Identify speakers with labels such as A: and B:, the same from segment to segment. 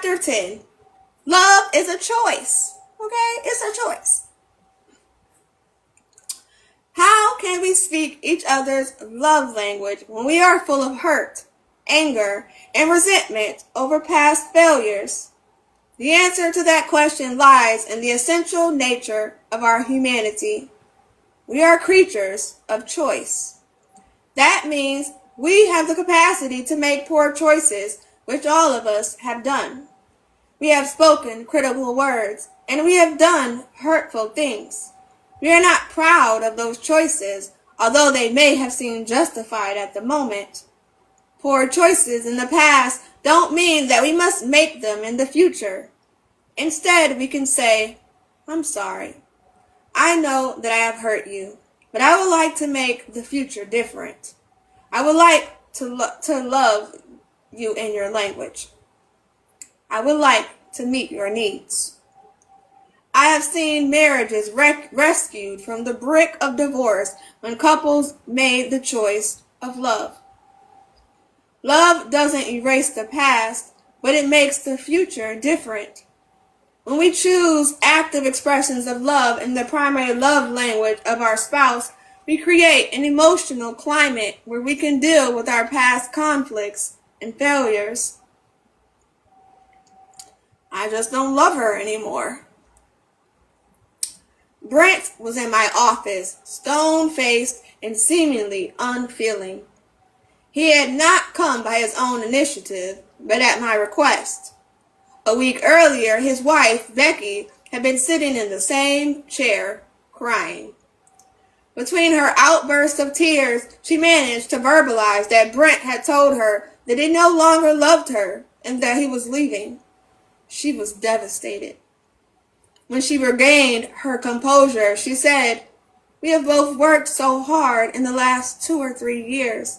A: Chapter 10. Love is a choice. Okay? It's a choice. How can we speak each other's love language when we are full of hurt, anger, and resentment over past failures? The answer to that question lies in the essential nature of our humanity. We are creatures of choice. That means we have the capacity to make poor choices, which all of us have done. We have spoken critical words, and we have done hurtful things. We are not proud of those choices, although they may have seemed justified at the moment. Poor choices in the past don't mean that we must make them in the future. Instead, we can say, "I'm sorry. I know that I have hurt you, but I would like to make the future different. I would like to love you in your language. I would like to meet your needs." I have seen marriages rescued from the brink of divorce when couples made the choice of love. Love doesn't erase the past, but it makes the future different. When we choose active expressions of love in the primary love language of our spouse, we create an emotional climate where we can deal with our past conflicts and failures. I just don't love her anymore. Brent was in my office, stone-faced and seemingly unfeeling. He had not come by his own initiative, but at my request. A week earlier, his wife, Becky, had been sitting in the same chair, crying. Between her outbursts of tears, she managed to verbalize that Brent had told her that he no longer loved her and that he was leaving. She was devastated. When she regained her composure, she said, "We have both worked so hard in the last 2 or 3 years.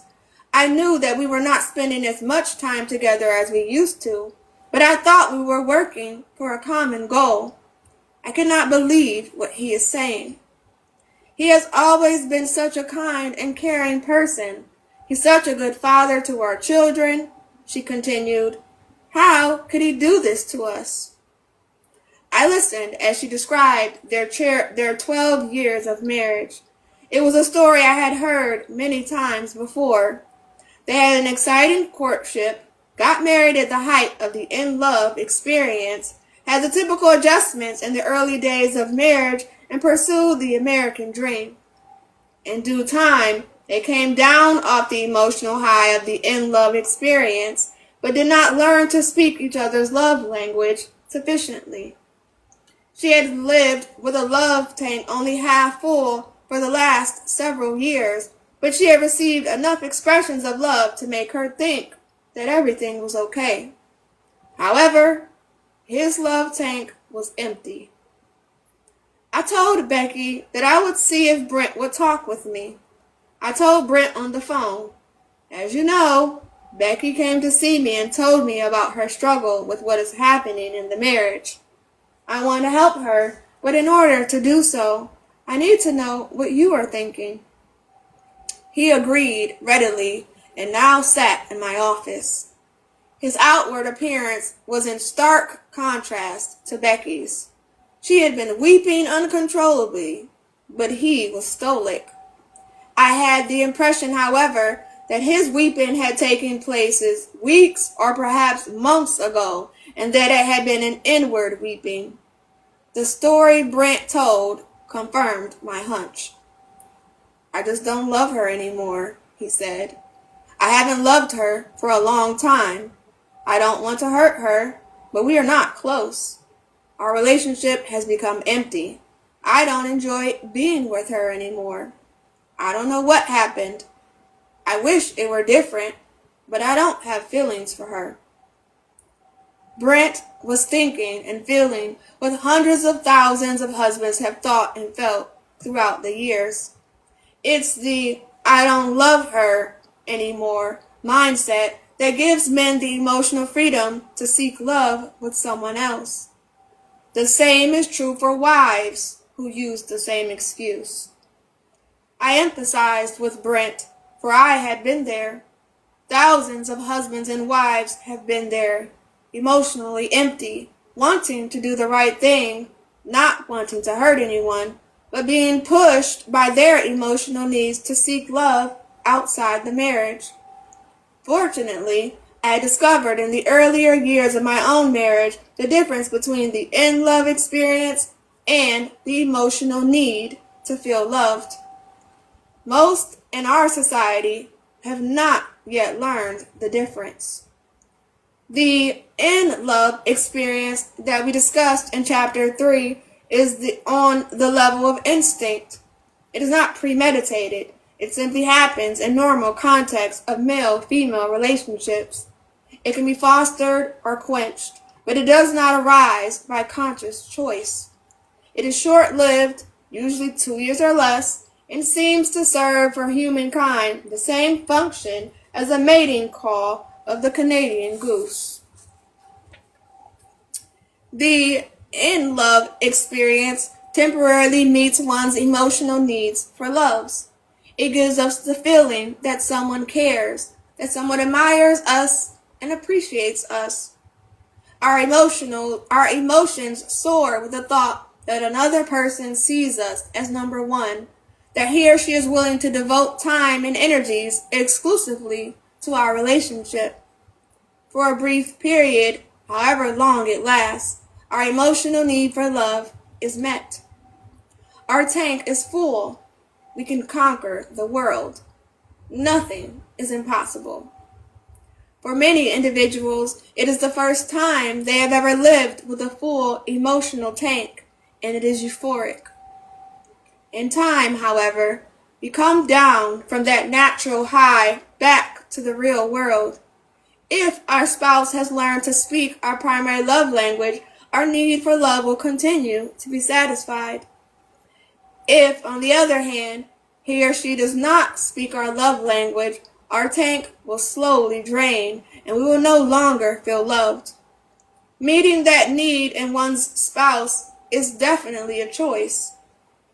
A: I knew that we were not spending as much time together as we used to, but I thought we were working for a common goal. I cannot believe what he is saying. He has always been such a kind and caring person. He's such a good father to our children," she continued. "How could he do this to us?" I listened as she described their 12 years of marriage. It was a story I had heard many times before. They had an exciting courtship, got married at the height of the in-love experience, had the typical adjustments in the early days of marriage, and pursued the American dream. In due time, they came down off the emotional high of the in-love experience, but did not learn to speak each other's love language sufficiently. She had lived with a love tank only half full for the last several years, but she had received enough expressions of love to make her think that everything was okay. However, his love tank was empty. I told Becky that I would see if Brent would talk with me. I told Brent on the phone. As you know, Becky came to see me and told me about her struggle with what is happening in the marriage. I want to help her, but in order to do so, I need to know what you are thinking. He agreed readily and now sat in my office. His outward appearance was in stark contrast to Becky's. She had been weeping uncontrollably, but he was stoic. I had the impression, however, that his weeping had taken place weeks or perhaps months ago, and that it had been an inward weeping. The story Brent told confirmed my hunch. "I just don't love her anymore," he said. "I haven't loved her for a long time. I don't want to hurt her, but we are not close. Our relationship has become empty. I don't enjoy being with her anymore. I don't know what happened. I wish it were different, but I don't have feelings for her." Brent was thinking and feeling what hundreds of thousands of husbands have thought and felt throughout the years. It's the "I don't love her anymore" mindset that gives men the emotional freedom to seek love with someone else. The same is true for wives who use the same excuse. I empathized with Brent, for I had been there. Thousands of husbands and wives have been there. emotionally empty, wanting to do the right thing, not wanting to hurt anyone, but being pushed by their emotional needs to seek love outside the marriage. Fortunately, I discovered in the earlier years of my own marriage the difference between the in-love experience and the emotional need to feel loved. Most in our society have not yet learned the difference. The in-love experience that we discussed in Chapter 3 is on the level of instinct. It is not premeditated. It simply happens in normal context of male-female relationships. It can be fostered or quenched, but it does not arise by conscious choice. It is short-lived, usually 2 years or less, and seems to serve for humankind the same function as a mating call of the Canadian goose. The in-love experience temporarily meets one's emotional needs for loves. It gives us the feeling that someone cares, that someone admires us and appreciates us. Our emotions soar with the thought that another person sees us as number one, that he or she is willing to devote time and energies exclusively to our relationship. For a brief period, however long it lasts, our emotional need for love is met. Our tank is full. We can conquer the world. Nothing is impossible. For many individuals, it is the first time they have ever lived with a full emotional tank, and it is euphoric. In time, however, we come down from that natural high back to the real world. If our spouse has learned to speak our primary love language, our need for love will continue to be satisfied. If, on the other hand, he or she does not speak our love language, our tank will slowly drain and we will no longer feel loved. Meeting that need in one's spouse is definitely a choice.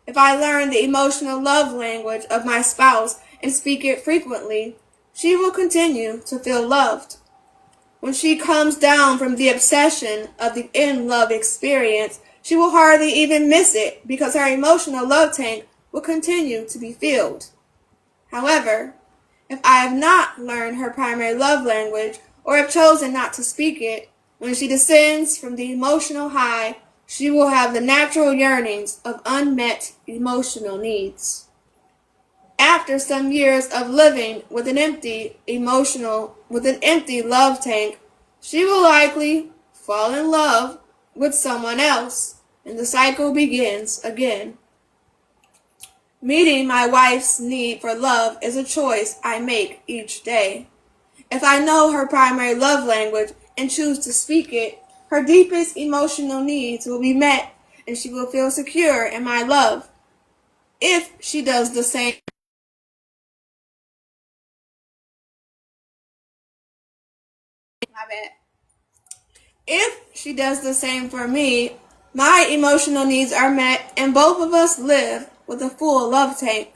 A: If I learn the emotional love language of my spouse and speak it frequently, she will continue to feel loved. When she comes down from the obsession of the in-love experience, she will hardly even miss it because her emotional love tank will continue to be filled. However, if I have not learned her primary love language or have chosen not to speak it, when she descends from the emotional high, she will have the natural yearnings of unmet emotional needs. After some years of living with an empty love tank, she will likely fall in love with someone else, and the cycle begins again. Meeting my wife's need for love is a choice I make each day. If I know her primary love language and choose to speak it, her deepest emotional needs will be met and she will feel secure in my love. If she does the same If she does the same for me, my emotional needs are met and both of us live with a full love tank.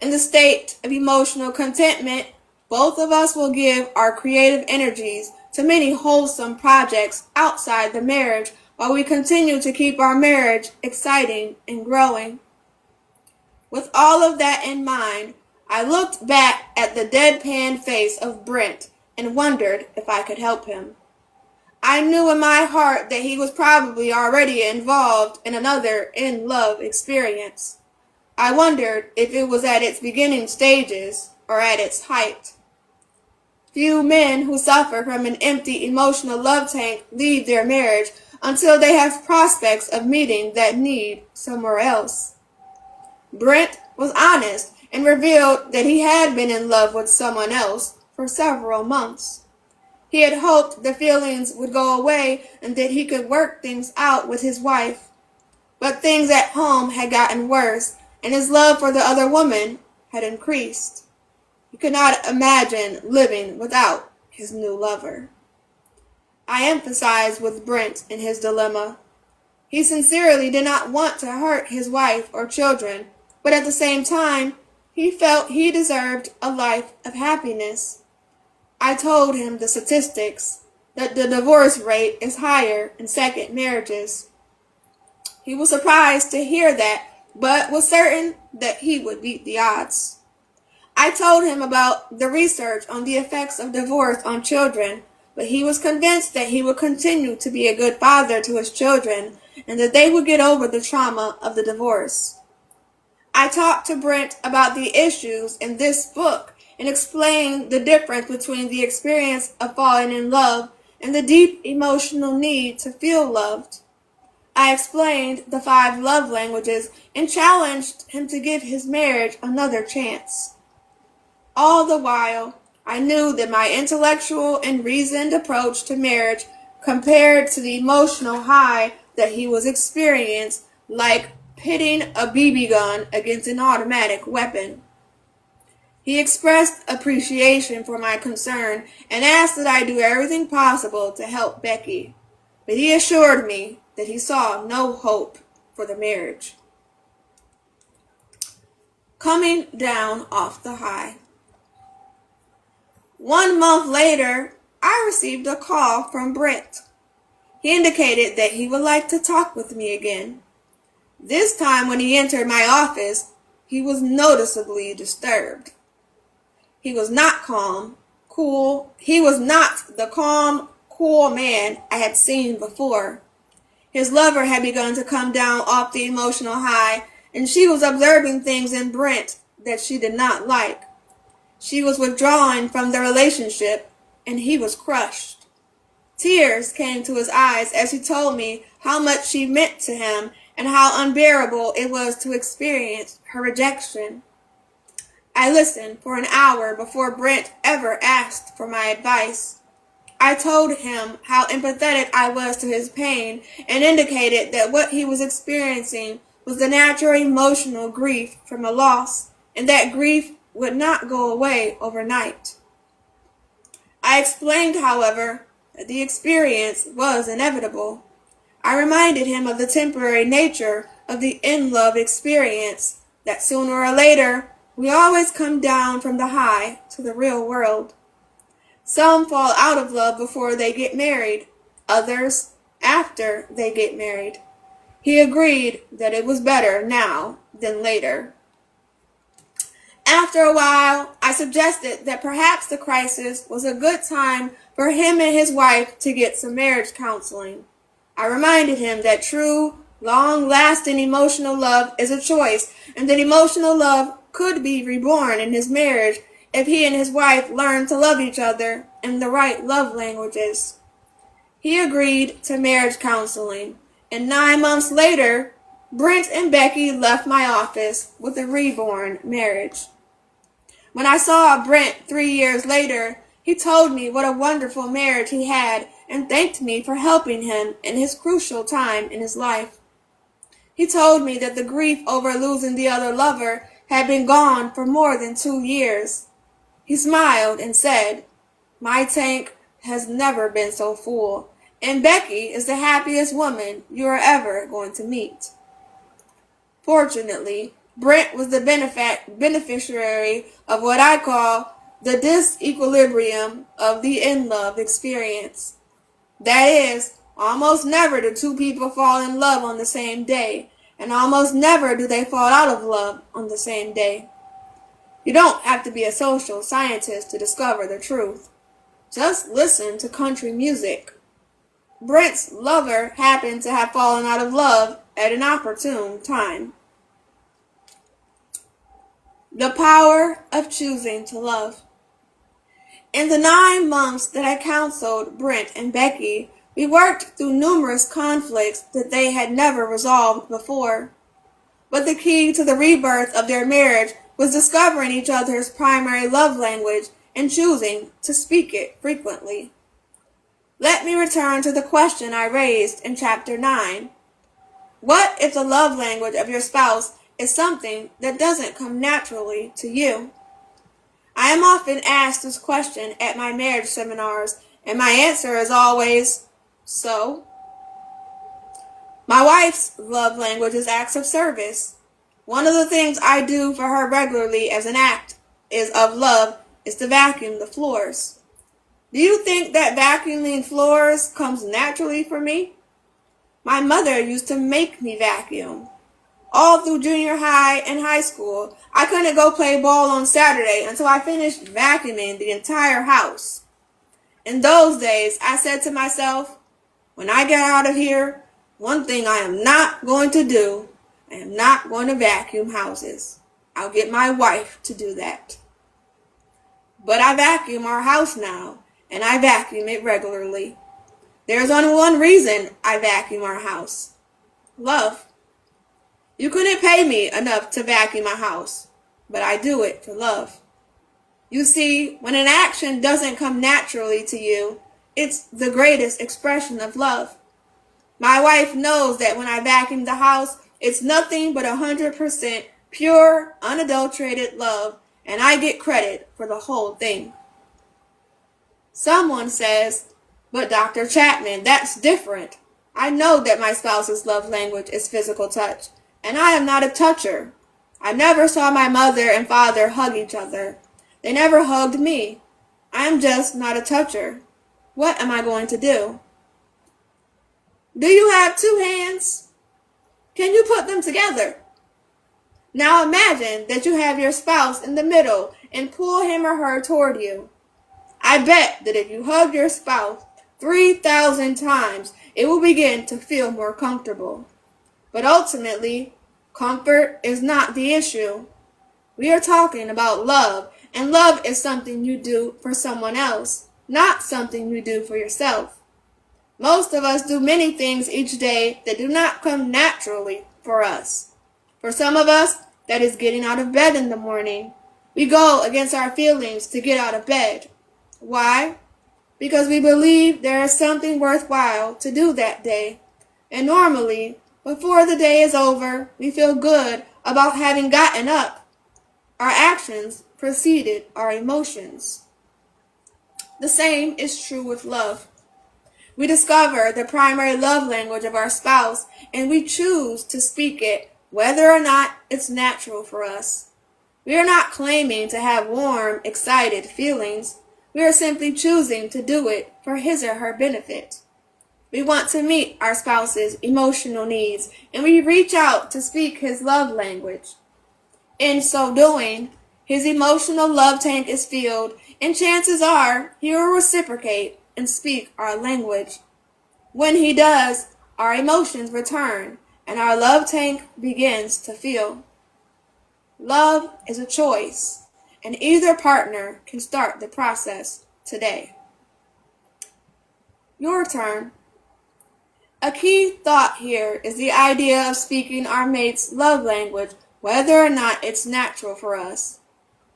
A: In the state of emotional contentment, both of us will give our creative energies to many wholesome projects outside the marriage while we continue to keep our marriage exciting and growing. With all of that in mind, I looked back at the deadpan face of Brent and wondered if I could help him. I knew in my heart that he was probably already involved in another in-love experience. I wondered if it was at its beginning stages or at its height. Few men who suffer from an empty emotional love tank leave their marriage until they have prospects of meeting that need somewhere else. Brent was honest and revealed that he had been in love with someone else for several months. He had hoped the feelings would go away and that he could work things out with his wife. But things at home had gotten worse, and his love for the other woman had increased. He could not imagine living without his new lover. I empathized with Brent in his dilemma. He sincerely did not want to hurt his wife or children, but at the same time, he felt he deserved a life of happiness. I told him the statistics. that the divorce rate is higher in second marriages. He was surprised to hear that, but was certain that he would beat the odds. I told him about the research on the effects of divorce on children, but he was convinced that he would continue to be a good father to his children and that they would get over the trauma of the divorce. I talked to Brent about the issues in this book and explained the difference between the experience of falling in love and the deep emotional need to feel loved. I explained the 5 love languages and challenged him to give his marriage another chance. All the while, I knew that my intellectual and reasoned approach to marriage compared to the emotional high that he was experiencing, like pitting a BB gun against an automatic weapon. He expressed appreciation for my concern and asked that I do everything possible to help Becky, but he assured me that he saw no hope for the marriage. Coming down off the high. 1 month later, I received a call from Brent. He indicated that he would like to talk with me again. This time when he entered my office, he was noticeably disturbed. He was not cool. He was not the calm, cool man I had seen before. His lover had begun to come down off the emotional high, and she was observing things in Brent that she did not like. She was withdrawing from the relationship, and he was crushed. Tears came to his eyes as he told me how much she meant to him and how unbearable it was to experience her rejection. I listened for an hour before Brent ever asked for my advice. I told him how empathetic I was to his pain and indicated that what he was experiencing was the natural emotional grief from a loss, and that grief would not go away overnight. I explained, however, that the experience was inevitable. I reminded him of the temporary nature of the in-love experience, that sooner or later we always come down from the high to the real world. Some fall out of love before they get married, others after they get married. He agreed that it was better now than later. After a while, I suggested that perhaps the crisis was a good time for him and his wife to get some marriage counseling. I reminded him that true, long-lasting emotional love is a choice, and that emotional love could be reborn in his marriage if he and his wife learned to love each other in the right love languages. He agreed to marriage counseling, and 9 months later, Brent and Becky left my office with a reborn marriage. When I saw Brent 3 years later, he told me what a wonderful marriage he had and thanked me for helping him in his crucial time in his life. He told me that the grief over losing the other lover had been gone for more than 2 years. He smiled and said, "My tank has never been so full, and Becky is the happiest woman you are ever going to meet." Fortunately, Brent was the beneficiary of what I call the disequilibrium of the in-love experience. That is, almost never do 2 people fall in love on the same day, and almost never do they fall out of love on the same day. You don't have to be a social scientist to discover the truth. Just listen to country music. Brent's lover happened to have fallen out of love at an opportune time. The power of choosing to love. In the 9 months that I counseled Brent and Becky, we worked through numerous conflicts that they had never resolved before. But the key to the rebirth of their marriage was discovering each other's primary love language and choosing to speak it frequently. Let me return to the question I raised in Chapter 9. What if the love language of your spouse is something that doesn't come naturally to you? I am often asked this question at my marriage seminars, and my answer is always, so? My wife's love language is acts of service. One of the things I do for her regularly as an act of love is to vacuum the floors. Do you think that vacuuming floors comes naturally for me? My mother used to make me vacuum. All through junior high and high school, I couldn't go play ball on Saturday until I finished vacuuming the entire house. In those days, I said to myself, when I get out of here, one thing I am not going to do, I am not going to vacuum houses. I'll get my wife to do that. But I vacuum our house now, and I vacuum it regularly. There's only one reason I vacuum our house. Love. You couldn't pay me enough to vacuum my house, but I do it for love. You see, when an action doesn't come naturally to you, it's the greatest expression of love. My wife knows that when I vacuum the house, it's nothing but 100% pure, unadulterated love, and I get credit for the whole thing. Someone says, but Dr. Chapman, that's different. I know that my spouse's love language is physical touch, and I am not a toucher. I never saw my mother and father hug each other. They never hugged me. I am just not a toucher. What am I going to do? Do you have two hands? Can you put them together? Now imagine that you have your spouse in the middle and pull him or her toward you. I bet that if you hug your spouse 3,000 times, it will begin to feel more comfortable. But ultimately, comfort is not the issue. We are talking about love, and love is something you do for someone else, not something you do for yourself. Most of us do many things each day that do not come naturally for us. For some of us, that is getting out of bed in the morning. We go against our feelings to get out of bed. Why? Because we believe there is something worthwhile to do that day. And normally, before the day is over, we feel good about having gotten up. Our actions preceded our emotions. The same is true with love. We discover the primary love language of our spouse, and we choose to speak it whether or not it's natural for us. We are not claiming to have warm, excited feelings. We are simply choosing to do it for his or her benefit. We want to meet our spouse's emotional needs, and we reach out to speak his love language. In so doing, his emotional love tank is filled, and chances are he will reciprocate and speak our language. When he does, our emotions return, and our love tank begins to fill. Love is a choice, and either partner can start the process today. Your turn. A key thought here is the idea of speaking our mate's love language, whether or not it's natural for us.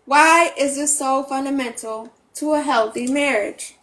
A: Why is this so fundamental to a healthy marriage?